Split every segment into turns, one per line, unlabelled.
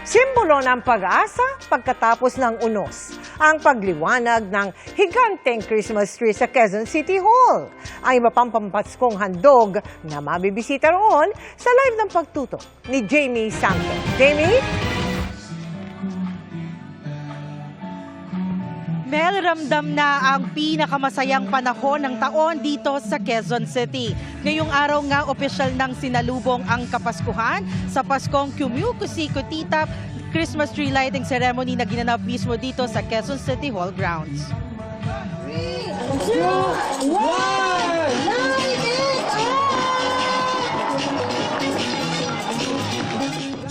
Simbolo ng pag-asa pagkatapos ng unos, ang pagliwanag ng higanteng Christmas tree sa Quezon City Hall. Ang iba pang pampaskong handog na mabibisita roon sa live ng pagtutok ni Jamie Santos. Jamie?
Mel, ramdam na ang pinakamasayang panahon ng taon dito sa Quezon City. Ngayong araw nga, opisyal nang sinalubong ang Kapaskuhan sa Paskong Kumukusiko-Titap Christmas Tree Lighting Ceremony na ginanap mismo dito sa Quezon City Hall grounds.
3, 2, 1!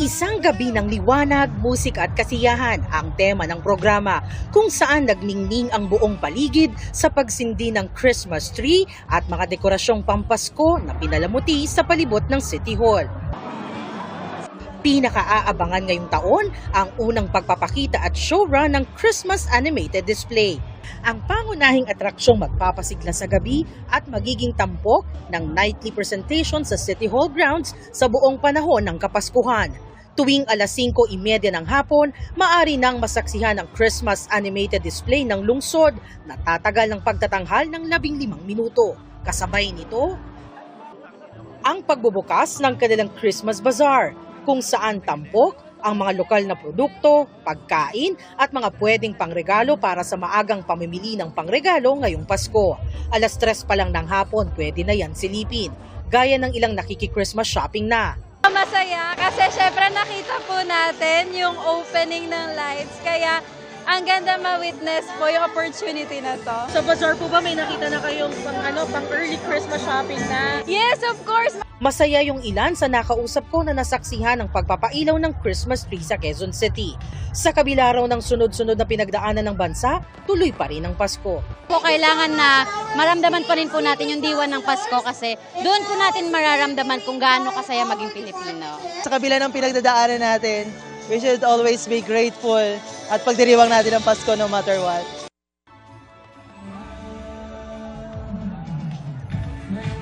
Isang gabi ng liwanag, musika at kasiyahan ang tema ng programa kung saan nagningning ang buong paligid sa pagsindi ng Christmas tree at mga dekorasyong pampasko na pinalamuti sa palibot ng City Hall. Pinaka-aabangan ngayong taon ang unang pagpapakita at showrun ng Christmas animated display. Ang pangunahing atraksiyong magpapasigla sa gabi at magiging tampok ng nightly presentation sa City Hall grounds sa buong panahon ng Kapaskuhan. Tuwing alas 5:30 ng hapon, maaari nang masaksihan ang Christmas animated display ng lungsod na tatagal ng pagtatanghal ng 15 minuto. Kasabay nito, ang pagbubukas ng kanilang Christmas Bazaar, kung saan tampok ang mga lokal na produkto, pagkain at mga pwedeng pangregalo para sa maagang pamimili ng pangregalo ngayong Pasko. Alas 3 pa lang ng hapon, pwede na yan silipin, gaya ng ilang nakiki-Christmas shopping na.
Masaya kasi syempre nakita po natin yung opening ng lights, kaya ang ganda ma-witness po yung opportunity na to.
Sa bazaar po ba may nakita na kayong pang early Christmas shopping na?
Yes, of course!
Masaya yung ilan sa nakausap ko na nasaksihan ng pagpapailaw ng Christmas tree sa Quezon City. Sa kabila raw ng sunod-sunod na pinagdaanan ng bansa, tuloy pa rin ang Pasko.
Po kailangan na maramdaman pa rin po natin yung diwa ng Pasko kasi doon po natin mararamdaman kung gaano kasaya maging Pilipino.
Sa kabila ng pinagdadaanan natin, we should always be grateful at pagdiriwang natin ang Pasko no matter what.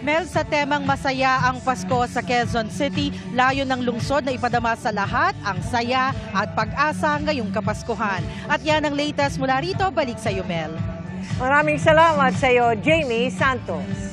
Mel, sa temang masaya ang Pasko sa Quezon City, layo ng lungsod na ipadama sa lahat ang saya at pag-asa ngayong Kapaskuhan. At yan ang latest mula rito, balik sa iyo, Mel.
Maraming salamat sa iyo, Jamie Santos.